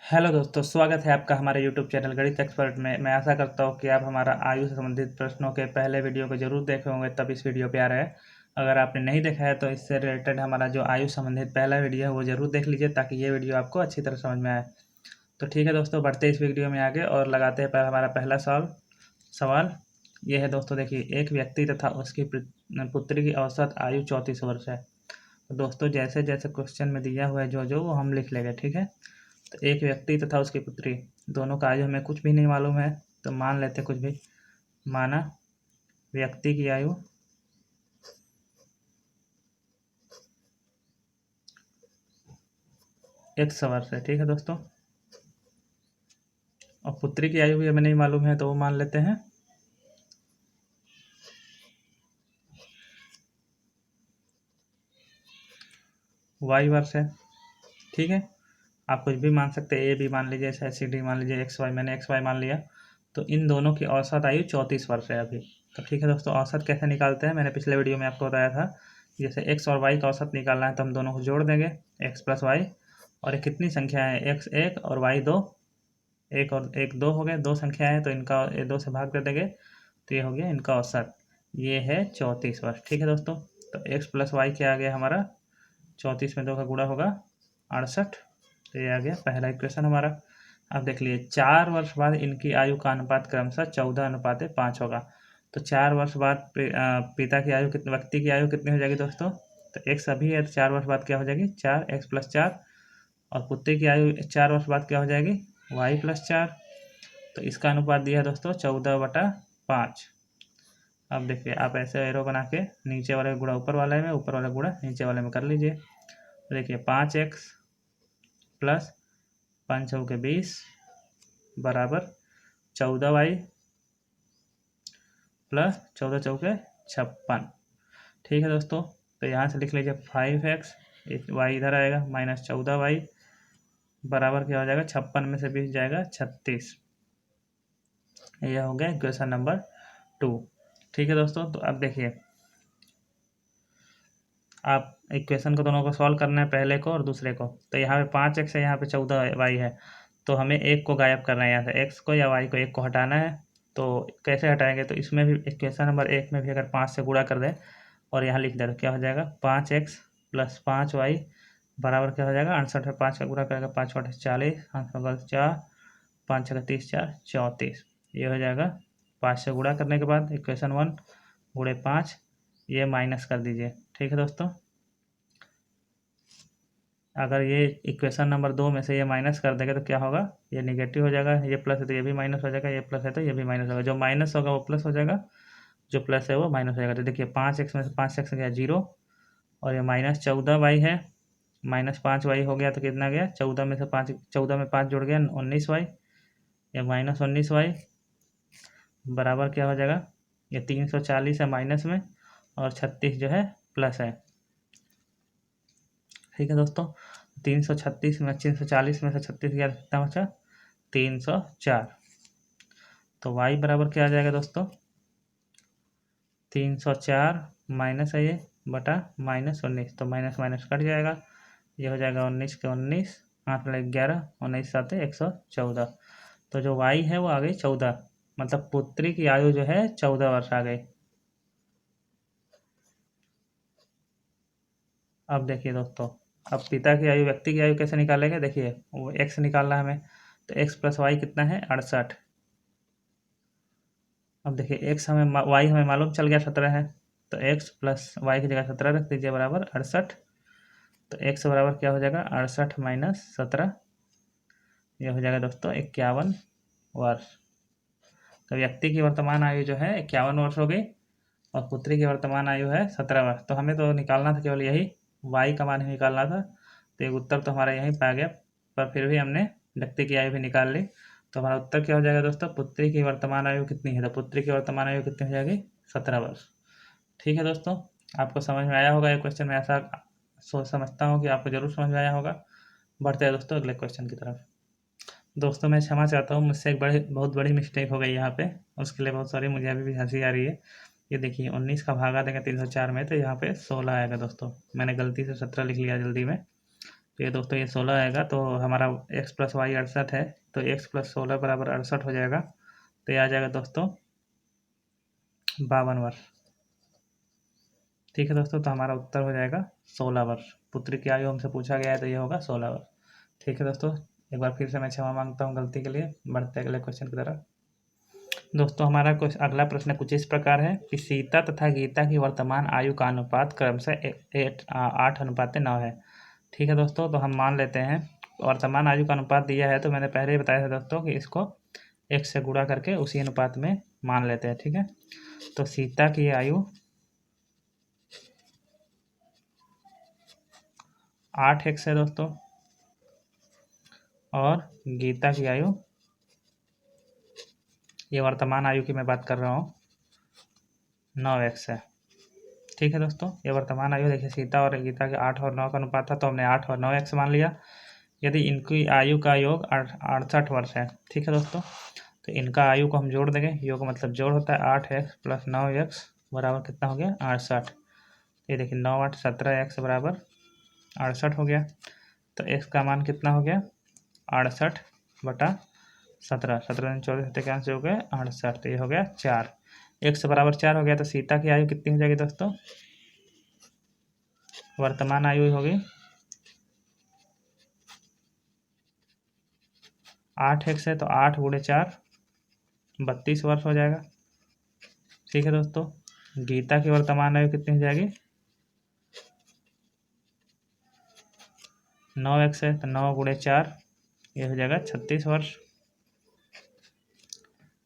Hello दोस्तों, स्वागत है आपका हमारे यूट्यूब चैनल गणित एक्सपर्ट में। मैं आशा करता हूँ कि आप हमारा आयु से संबंधित प्रश्नों के पहले वीडियो को जरूर देखे होंगे, तब इस वीडियो पे आ रहे हैं। अगर आपने नहीं देखा है तो इससे रिलेटेड हमारा जो आयु संबंधित पहला वीडियो है वो जरूर देख लीजिए, ताकि ये वीडियो आपको अच्छी तरह समझ में आए। तो ठीक है दोस्तों, बढ़ते इस वीडियो में आगे और लगाते हैं हमारा पहला सवाल ये है दोस्तों। देखिए, एक व्यक्ति तथा उसकी पुत्री की औसत आयु 34 वर्ष है। तो दोस्तों, जैसे जैसे क्वेश्चन में दिया हुआ है जो वो हम लिख लेंगे, ठीक है। तो एक व्यक्ति तथा उसकी पुत्री दोनों का आयु हमें कुछ भी नहीं मालूम है, तो मान लेते कुछ भी। माना व्यक्ति की आयु 100 वर्ष है, ठीक है दोस्तों। और पुत्री की आयु भी हमें नहीं मालूम है, तो वो मान लेते हैं y वर्ष है, ठीक है। आप कुछ भी मान सकते हैं, ए भी मान लीजिए, सी डी मान लीजिए, एक्स वाई, मैंने एक्स वाई मान लिया। तो इन दोनों की औसत आयु 34 वर्ष है अभी। तो ठीक है दोस्तों, औसत कैसे निकालते हैं, मैंने पिछले वीडियो में आपको बताया था। जैसे एक्स और वाई का औसत निकालना है तो हम दोनों को जोड़ देंगे, एक्स प्लस वाई। और ये कितनी संख्या है, एक्स एक और वाई दो, एक और एक दो हो गए, दो संख्या है तो इनका ये दो से भाग कर देंगे, तो ये हो गया इनका औसत। ये है 34 वर्ष, ठीक है दोस्तों। तो एक्स प्लस वाई क्या आ गया हमारा, 34 में 2 का गुणा होगा 68। तो ये आ गया पहला इक्वेशन हमारा। अब देख लिए, 4 वर्ष बाद इनकी आयु का अनुपात क्रमशः 14:5 होगा। तो 4 वर्ष बाद पिता की आयु कितनी, व्यक्ति की आयु कितनी हो जाएगी दोस्तों। तो एक्स अभी है तो 4 वर्ष बाद क्या हो जाएगी, 4x+4। और पुत्री की आयु 4 वर्ष बाद क्या हो जाएगी, y+4। तो इसका अनुपात दिया है दोस्तों 14/5। अब देखिए, आप ऐसे एरो बना के नीचे वाले गुणा ऊपर वाले में, ऊपर वाला गुणा नीचे वाले में कर लीजिए। तो देखिए 5x प्लस 5 चौके 20 बराबर 14y प्लस 14 चौके 56, ठीक है दोस्तों। तो यहाँ से लिख लीजिए 5x, y इधर आएगा, माइनस 14y बराबर क्या हो जाएगा, 56 में से 20 जाएगा 36। यह हो गया इक्वेशन नंबर 2, ठीक है दोस्तों। तो अब देखिए, आप इक्वेशन को दोनों को सॉल्व करना है, पहले को और दूसरे को। तो यहाँ पे 5x है, यहाँ पे 14y है। तो हमें एक को गायब करना है, यहाँ से x को या y को एक को हटाना है। तो कैसे हटाएंगे, तो इसमें भी इक्वेशन नंबर 1 में भी अगर 5 से गुणा कर दें और यहाँ लिख दें तो क्या हो जाएगा, 5x प्लस 5y बराबर क्या हो जाएगा 68 है। 5 का गुणा करेगा, 5 × 40, 4, 5 × 30, 4, 34। ये हो जाएगा 5 से गुणा करने के बाद इक्वेशन 1 गुणे 5, ये माइनस कर दीजिए, ठीक है दोस्तों। अगर ये इक्वेशन नंबर 2 में से ये माइनस कर देंगे तो क्या होगा, ये निगेटिव हो जाएगा, ये प्लस है तो ये भी माइनस हो जाएगा, ये प्लस है तो ये भी माइनस होगा। जो माइनस होगा वो प्लस हो जाएगा, जो प्लस है वो माइनस हो जाएगा। तो देखिए 5x में से 5x गया 0, और ये माइनस 14y है, माइनस 5y हो गया तो कितना गया, 14 में से 5, 14 में 5 जुड़ गया 19y, ये माइनस 19y बराबर क्या हो जाएगा, ये 340 है माइनस में, और 36 जो है प्लस है, ठीक है दोस्तों। 336 में 340 में से 36 गया, कितना बचा 304। तो y बराबर क्या आ जाएगा दोस्तों, 304 माइनस है ये बटा माइनस 19, तो माइनस माइनस कट जाएगा, ये हो जाएगा 19 के 19, 8 में 11, 19 7 114। तो जो y है वो आ गई 14, मतलब पुत्री की आयु जो है 14 वर्ष आ गई। अब देखिए दोस्तों, अब पिता की आयु, व्यक्ति की आयु कैसे निकालेंगे, देखिए वो x निकालना है हमें। तो x प्लस वाई कितना है 68। अब देखिए x हमें y हमें मालूम चल गया 17 है, तो x प्लस वाई की जगह 17 रख दीजिए बराबर 68। तो x बराबर क्या हो जाएगा 68 माइनस 17, यह हो जाएगा दोस्तों 51 वर्ष। तो व्यक्ति की वर्तमान आयु जो है 51 वर्ष हो गई, और पुत्री की वर्तमान आयु है 17 वर्ष। तो हमें तो निकालना था केवल यही, y का मान ही निकालना था। तो एक उत्तर तो हमारा यहीं पा गया, पर फिर भी हमने व्यक्ति की आयु भी निकाल ली। तो हमारा उत्तर क्या हो जाएगा दोस्तों, पुत्री की वर्तमान आयु कितनी है, तो पुत्री की वर्तमान आयु कितनी हो जाएगी 17 वर्ष, ठीक है दोस्तों। आपको समझ में आया होगा ये क्वेश्चन, मैं ऐसा सोच समझता हूँ कि आपको ज़रूर समझ में आया होगा। बढ़ते हैं दोस्तों अगले क्वेश्चन की तरफ। दोस्तों मैं क्षमा चाहता हूँ, मुझसे एक बहुत बड़ी मिस्टेक हो गई यहाँ पे, उसके लिए बहुत सॉरी, मुझे अभी भी हंसी आ रही है। ये देखिए 19 का भागा देंगे 304 में, तो यहाँ पे 16 आएगा दोस्तों। मैंने गलती से 17 लिख लिया जल्दी में, तो ये दोस्तों ये 16 आएगा, तो हमारा x प्लस वाई 68 है, तो x प्लस 16 बराबर 68 हो जाएगा। तो ये आ जाएगा दोस्तों 52 वर्ष। ठीक है दोस्तों, तो हमारा उत्तर हो जाएगा 16 वर्ष। पुत्री की आयु हमसे पूछा गया है, तो ये होगा 16 वर्ष। ठीक है दोस्तों, एक बार फिर से मैं क्षमा मांगता हूँ गलती के लिए। बढ़ते अगले क्वेश्चन की तरफ। दोस्तों हमारा अगला प्रश्न कुछ इस प्रकार है कि सीता तथा गीता की वर्तमान आयु का अनुपात क्रमशः 8:9 है। ठीक है दोस्तों, तो हम मान लेते हैं वर्तमान आयु का अनुपात दिया है, तो मैंने पहले ही बताया था दोस्तों कि इसको 1 से गुणा करके उसी अनुपात में मान लेते हैं। ठीक है, तो सीता की आयु 8x है दोस्तों, और गीता की आयु, ये वर्तमान आयु की मैं बात कर रहा हूँ, 9x है। ठीक है दोस्तों, ये वर्तमान आयु देखिए सीता और गीता के 8 और 9 का अनुपात था, तो हमने 8 और 9x मान लिया। यदि इनकी आयु का योग 68 वर्ष है। ठीक है दोस्तों, तो इनका आयु को हम जोड़ देंगे। योग मतलब जोड़ होता है 8x प्लस 9x बराबर कितना हो गया 68। ये देखिए 9 8 17x बराबर 68 हो गया। तो x का मान कितना हो गया 68 बटा 17, 17 दिन 24 कैंसिल हो गए 68, तो ये हो गया 4। x बराबर 4 हो गया, तो सीता की आयु कितनी हो जाएगी दोस्तों, वर्तमान आयु होगी 8x है, तो 8 गुणे 4 32 वर्ष हो जाएगा। ठीक है दोस्तों, गीता की वर्तमान आयु कितनी हो जाएगी 9x है, तो 9 गुणे 4 ये हो जाएगा 36 वर्ष।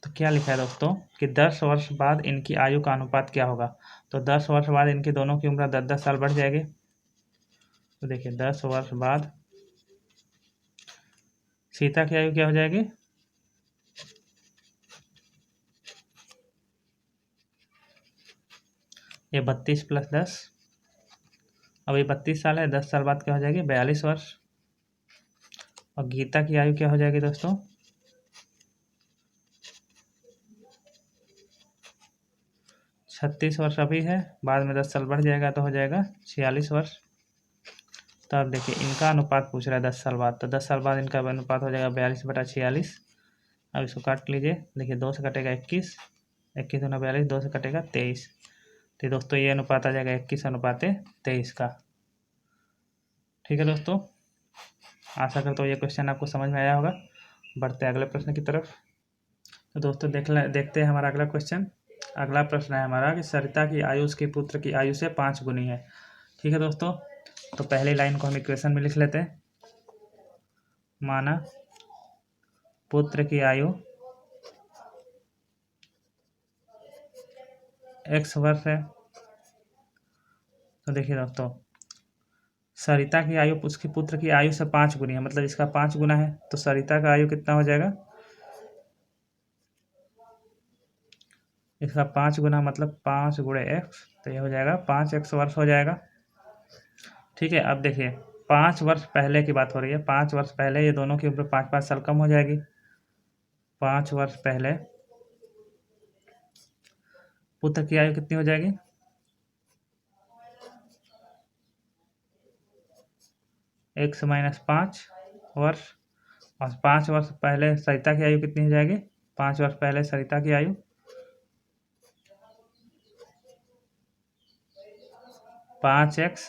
तो क्या लिखा है दोस्तों कि 10 वर्ष बाद इनकी आयु का अनुपात क्या होगा। तो 10 वर्ष बाद इनकी दोनों की उम्र 10-10 साल बढ़ जाएगी। तो देखिए 10 वर्ष बाद सीता की आयु क्या हो जाएगी, ये 32 प्लस 10, अभी 32 साल है, 10 साल बाद क्या हो जाएगी 42 वर्ष। और गीता की आयु क्या हो जाएगी दोस्तों, 36 वर्ष अभी है, बाद में 10 साल बढ़ जाएगा तो हो जाएगा 46 वर्ष। तो अब देखिए इनका अनुपात पूछ रहा है 10 साल बाद, तो 10 साल बाद इनका अनुपात हो जाएगा 42/46। अब इसको काट लीजिए, देखिए 2 से कटेगा 21, 21 दूना 42, 2 से कटेगा 23। तो दोस्तों ये अनुपात आ जाएगा 21:23 का। ठीक है दोस्तों, आशा करता हूँ ये क्वेश्चन आपको समझ में आया होगा। बढ़ते हैं अगले प्रश्न की तरफ। तो दोस्तों देखते हैं हमारा अगला क्वेश्चन। अगला प्रश्न है हमारा कि सरिता की आयु उसके पुत्र की आयु से 5 गुनी है। ठीक है दोस्तों, तो पहली लाइन को हम इक्वेशन में लिख लेते हैं। माना पुत्र की आयु x वर्ष है। तो देखिए दोस्तों सरिता की आयु उसके पुत्र की आयु से 5 गुनी है, मतलब इसका 5 गुना है, तो सरिता का आयु कितना हो जाएगा, इसका 5 गुना मतलब 5 गुणे x, तो ये हो जाएगा 5x वर्ष हो जाएगा। ठीक है, अब देखिए 5 वर्ष पहले की बात हो रही है, 5 वर्ष पहले ये दोनों की उम्र 5-5 साल कम हो जाएगी। 5 वर्ष पहले पुत्र की आयु कितनी हो जाएगी, x माइनस 5 वर्ष, और 5 वर्ष पहले सरिता की आयु कितनी हो जाएगी, 5 वर्ष पहले सरिता की आयु 5x,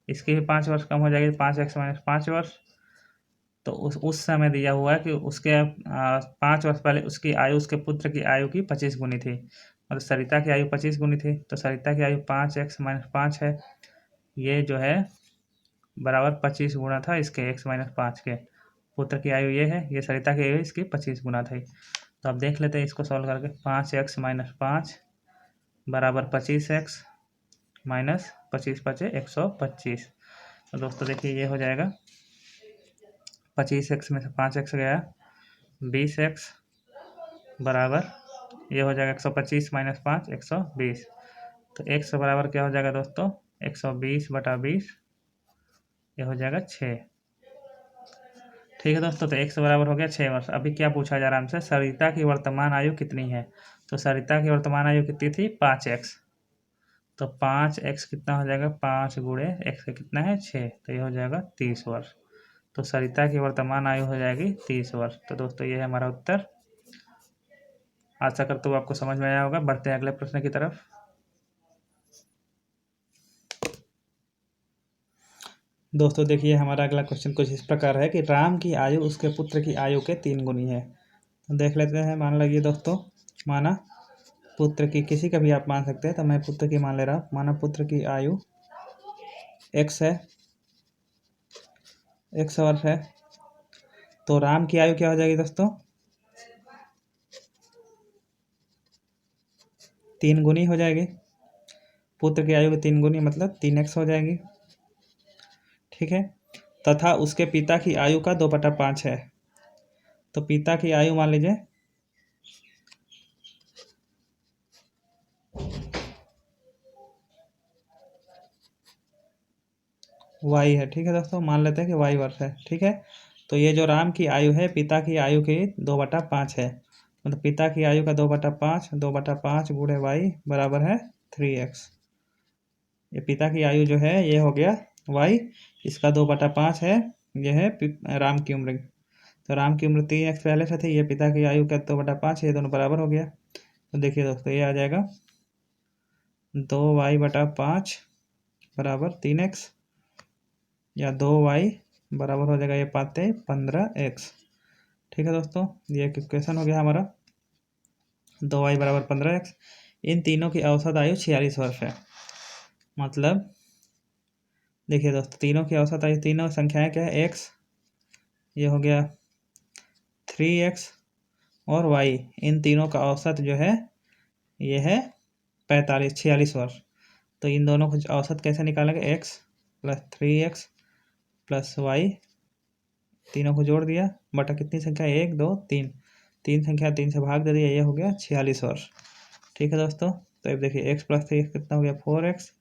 इसकी भी 5 वर्ष कम हो जाएगी, 5x माइनस 5 वर्ष। तो उस समय दिया हुआ है कि उसके 5 वर्ष पहले उसकी आयु उसके पुत्र की आयु की 25 गुनी थी, मतलब सरिता की आयु 25 गुनी थी, तो सरिता की आयु 5x माइनस 5 है, ये जो है बराबर 25 गुना था इसके x माइनस 5 के। पुत्र की आयु ये है, ये सरिता की आयु इसकी 25 गुना थी। तो अब देख लेते हैं इसको सॉल्व करके। 5x माइनस 5 बराबर 25x माइनस 25 5 125। तो दोस्तों देखिए ये हो जाएगा 25x में से 5x गया 20x बराबर ये हो जाएगा 125 माइनस 5 120। तो x बराबर क्या हो जाएगा दोस्तों 120/20, ये हो जाएगा 6। ठीक है दोस्तों, तो x बराबर हो गया 6 वर्ष। अभी क्या पूछा जा रहा है हमसे, सरिता की वर्तमान आयु कितनी है। तो सरिता की वर्तमान आयु कितनी थी 5x, तो 5x कितना हो जाएगा, 5 गुणे x का कितना है 6, तो ये हो जाएगा 30 वर्ष। तो सरिता की वर्तमान आयु हो जाएगी 30 वर्ष। तो दोस्तों ये है हमारा उत्तर। आशा करता हूँ आपको समझ में आया होगा। बढ़ते हैं अगले प्रश्न की तरफ। दोस्तों देखिए हमारा अगला क्वेश्चन कुछ इस प्रकार है कि राम की आयु उसके पुत्र की आयु के 3 गुनी है। तो देख लेते हैं। मान लीजिए दोस्तों, माना पुत्र की, किसी का भी आप मान सकते हैं, तो मैं पुत्र की मान ले रहा हूँ। माना पुत्र की आयु x है, x वर्ष है, तो राम की आयु क्या हो जाएगी दोस्तों, 3 गुनी हो जाएगी। पुत्र की आयु की 3 गुनी मतलब 3x हो जाएगी। ठीक है। तथा उसके पिता की आयु का 2/5 है। तो पिता की आयु मान लीजिए y है। ठीक है दोस्तों, मान लेते हैं कि y वर्ष है। ठीक है। तो ये जो राम की आयु है, पिता की आयु की 2/5 है। मतलब पिता की आयु का 2/5 गुणे y बराबर है 3x। ये पिता की आयु जो है ये हो गया y, इसका 2/5 है, ये है राम की उम्र। तो राम की उम्र 3x पहले से थी, ये पिता की आयु का 2/5, ये दोनों बराबर हो गया। तो देखिए दोस्तों ये आ जाएगा 2y/5 बराबर 3x, या 2y बराबर हो जाएगा, ये पाते 15x। ठीक है दोस्तों, ये एक इक्वेशन हो गया हमारा। 2y बराबर 15x। इन तीनों की औसत आयु 46 वर्ष है। मतलब देखिए दोस्तों, तीनों की औसत आयु, तीनों संख्याएं क्या है, x, ये हो गया 3x, और y, इन तीनों का औसत जो है ये है 46 वर्ष। तो इन दोनों को औसत कैसे निकालेंगे, x plus 3x plus y, तीनों को जोड़ दिया बटा कितनी संख्या, 1 2 3, 3 संख्या 3 से भाग दे दिया, ये हो गया 46 वर्ष। ठीक है दोस्तों। तो अब देखिए x प्लस 3 कितना हो गया, 4x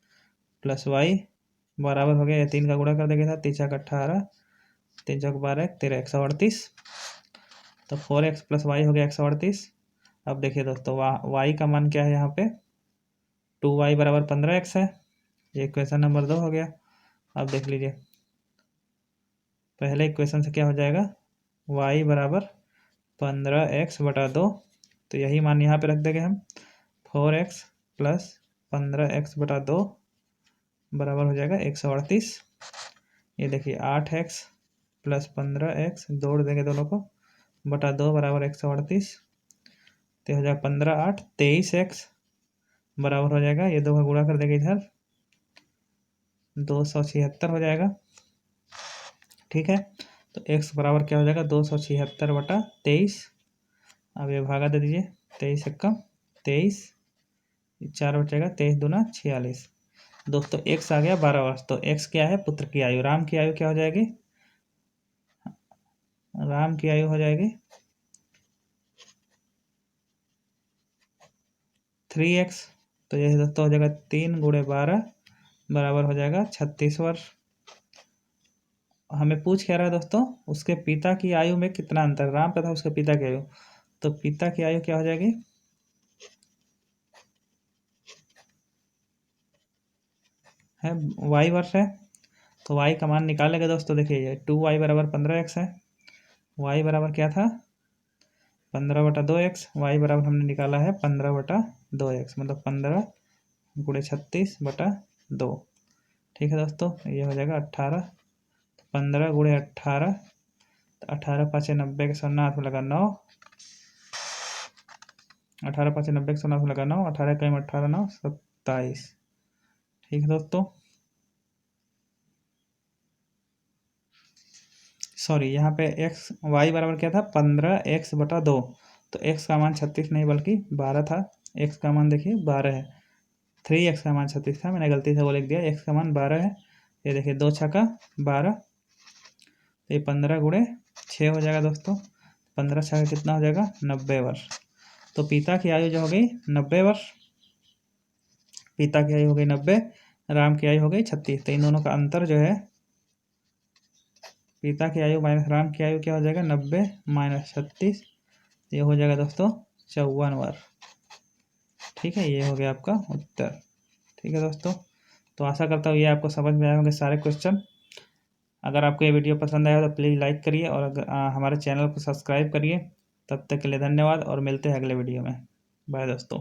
प्लस y बराबर हो गया, ये 3 का गुणा कर देंगे, 3 चौक 18, 3 चौक 12, 13, 138। तो 4x प्लस y हो गया 138। अब देखिए दोस्तों, y का मान क्या है यहाँ पे, 2y बराबर 15x है। ये इक्वेशन नंबर 2 हो गया। अब देख लीजिए, पहले इक्वेशन से क्या हो जाएगा, y बराबर 15x/2, तो यही मान यहाँ पे रख देंगे हम। 4x प्लस 15x/2 बराबर हो जाएगा 138। ये देखिए 8x प्लस 15x, जोड़ देंगे दोनों को, बटा 2 बराबर 138। तो हो जाएगा 15 8 23x बराबर हो जाएगा, ये दो का गुणा कर देंगे इधर, 276 हो जाएगा। ठीक है। तो x बराबर क्या हो जाएगा, 276/23। अब ये भागा दे दीजिए, 23 एक्का 23, 4 बचेगा, 23 दूना 46। दोस्तों x आ गया 12 वर्ष। तो x क्या है, पुत्र की आयु। राम की आयु क्या हो जाएगी, राम की आयु हो जाएगी 3x। तो ये दोस्तों हो जाएगा 3 गुणे 12 बराबर हो जाएगा 36 वर्ष। हमें पूछ क्या रहा है दोस्तों, उसके पिता की आयु में कितना अंतर, राम तथा उसके पिता की आयु। तो पिता की आयु क्या हो जाएगी, है y वर्ष है। तो y का मान निकालेंगे दोस्तों। देखिए ये 2y बराबर 15x है, y बराबर क्या था 15/2x, y बराबर हमने निकाला है 15/2x, मतलब 15 गुणे 36/2। ठीक है दोस्तों, ये हो जाएगा 18। 15 गुणे 18, तो 18 5 90 के 100 हाथ में लगा 9, 18 5 90 के 100 हाथ में लगा 9, 18 कम 18 9 27। ठीक है दोस्तों, सॉरी यहाँ पे x y बराबर क्या था 15x/2। तो x का मान 36 नहीं बल्कि 12 था। x का मान देखिए 12 है, 3x का मान 36 था, मैंने गलती से वो लिख दिया, x का मान 12 है। ये देखिए 2 छक्का 12, तो ये 15 गुणे 6 हो जाएगा दोस्तों। 15 छक्का कितना हो जाएगा 90 वर्ष। तो पिता की आयु जो हो गई 90 वर्ष, पिता की आयु हो गई 90, राम की आयु हो गई 36। तो इन दोनों का अंतर जो है, पिता की आयु माइनस राम की आयु क्या हो जाएगा 90 माइनस 36, ये हो जाएगा दोस्तों 54 वर्ष। ठीक है, ये हो गया आपका उत्तर। ठीक है दोस्तों, तो आशा करता हूँ ये आपको समझ में आए होंगे सारे क्वेश्चन। अगर आपको ये वीडियो पसंद आया तो प्लीज़ लाइक करिए और अगर हमारे चैनल को सब्सक्राइब करिए। तब तक के लिए धन्यवाद और मिलते हैं अगले वीडियो में। बाय दोस्तों।